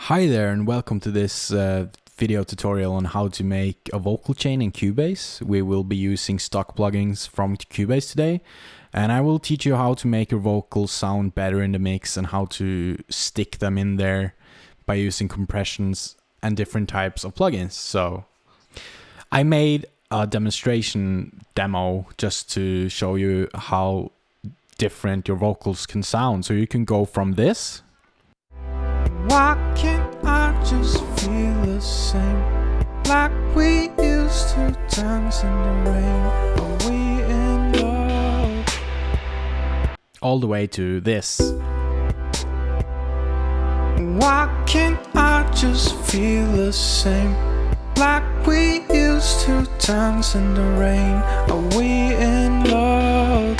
Hi there and welcome to this video tutorial on how to make a vocal chain in Cubase. We will be using stock plugins from Cubase today, and I will teach you how to make your vocals sound better in the mix and how to stick them in there by using compressions and different types of plugins. So I made a demonstration demo just to show you how different your vocals can sound. So you can go from this. Why can't I just feel the same, like we used to dance in the rain? Are we in love? All the way to this. Why can't I just feel the same, like we used to dance in the rain? Are we in love?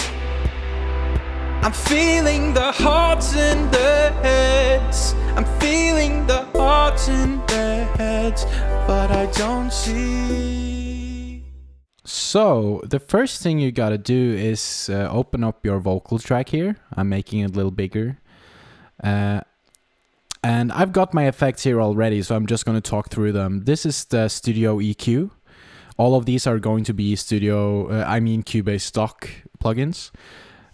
I'm feeling the hearts in their heads. I'm feeling the hearts in their heads, but I don't see. So the first thing you gotta do is open up your vocal track here. I'm making it a little bigger. And I've got my effects here already, so I'm just gonna talk through them. This is the Studio EQ. All of these are going to be Cubase stock plugins.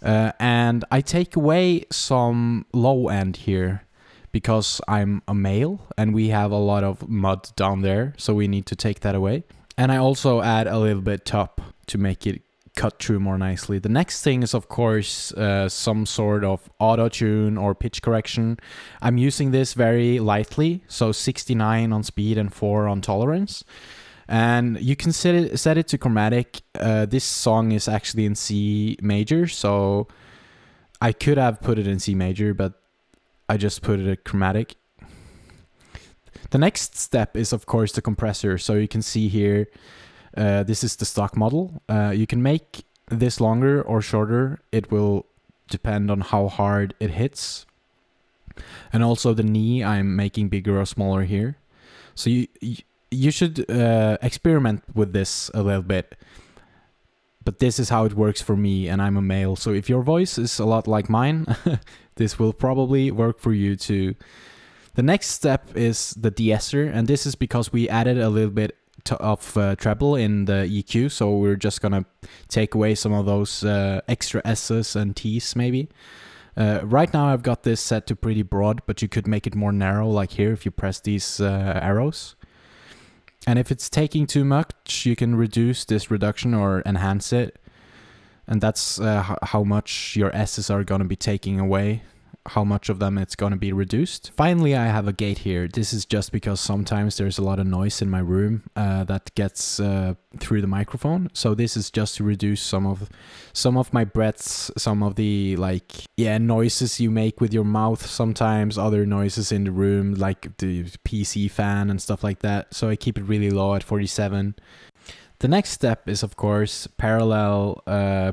And I take away some low end here because I'm a male and we have a lot of mud down there, so we need to take that away. And I also add a little bit top to make it cut through more nicely. The next thing is of course some sort of auto tune or pitch correction. I'm using this very lightly, so 69 on speed and 4 on tolerance. And you can set it to chromatic. This song is actually in C major, so I could have put it in C major, but I just put it at chromatic. The next step is of course the compressor. So you can see here, this is the stock model. You can make this longer or shorter. It will depend on how hard it hits. And also the knee I'm making bigger or smaller here. So you should experiment with this a little bit, but this is how it works for me, and I'm a male, so if your voice is a lot like mine, this will probably work for you too. The next step is the de-esser, and this is because we added a little bit of treble in the EQ, so we're just gonna take away some of those extra S's and T's maybe. Right now I've got this set to pretty broad, but you could make it more narrow, like here if you press these arrows. And if it's taking too much, you can reduce this reduction or enhance it. And that's how much your S's are going to be taking away, how much of them it's going to be reduced. Finally, I have a gate here. This is just because sometimes there's a lot of noise in my room that gets through the microphone. So this is just to reduce some of my breaths, some of the noises you make with your mouth, sometimes other noises in the room like the PC fan and stuff like that. So I keep it really low at 47. The next step is of course parallel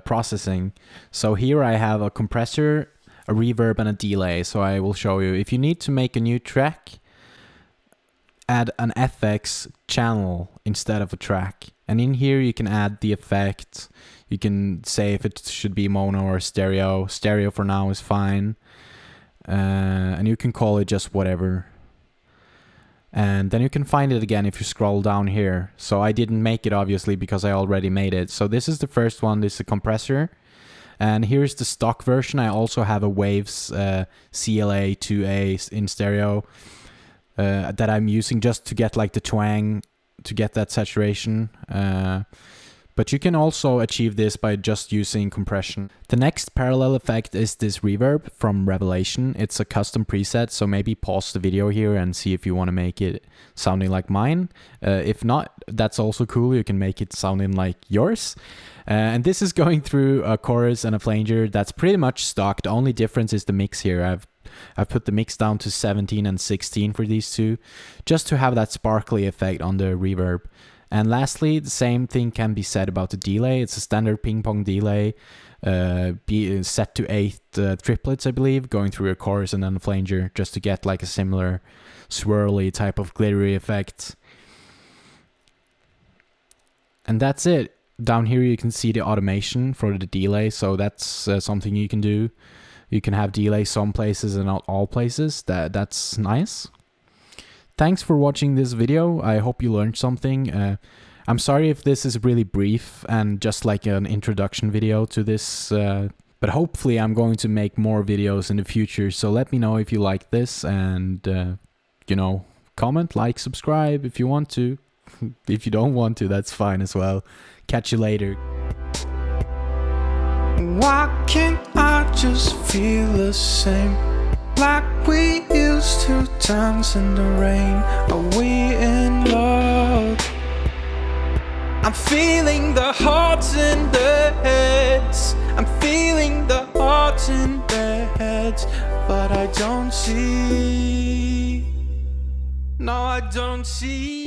processing. So here I have a compressor, a reverb and a delay. So I will show you. If you need to make a new track, add an FX channel instead of a track. And in here you can add the effect. You can say if it should be mono or stereo. Stereo for now is fine. And you can call it just whatever. And then you can find it again if you scroll down here. So I didn't make it obviously because I already made it. So this is the first one. This is the compressor. And here's the stock version. I also have a Waves CLA 2A in stereo that I'm using just to get like the twang, to get that saturation. But you can also achieve this by just using compression. The next parallel effect is this reverb from Revelation. It's a custom preset, so maybe pause the video here and see if you want to make it sounding like mine. If not, that's also cool. You can make it sounding like yours. And this is going through a chorus and a flanger. That's pretty much stock. The only difference is the mix here. I've put the mix down to 17 and 16 for these two, just to have that sparkly effect on the reverb. And lastly, the same thing can be said about the delay. It's a standard ping pong delay, set to 8 triplets, I believe, going through a chorus and then a flanger, just to get like a similar swirly type of glittery effect. And that's it. Down here you can see the automation for the delay, so that's something you can do. You can have delay some places and not all places. That's nice. thanks for watching this video. I hope you learned something. I'm sorry if this is really brief and just like an introduction video to this, but hopefully I'm going to make more videos in the future. So let me know if you like this, and you know, comment, like, subscribe if you want to. If you don't want to, that's fine as well. Catch you later. Why can't I just feel the same? Like we used to dance in the rain. Are we in love? I'm feeling the hearts in their heads. I'm feeling the hearts in their heads. But I don't see. No, I don't see.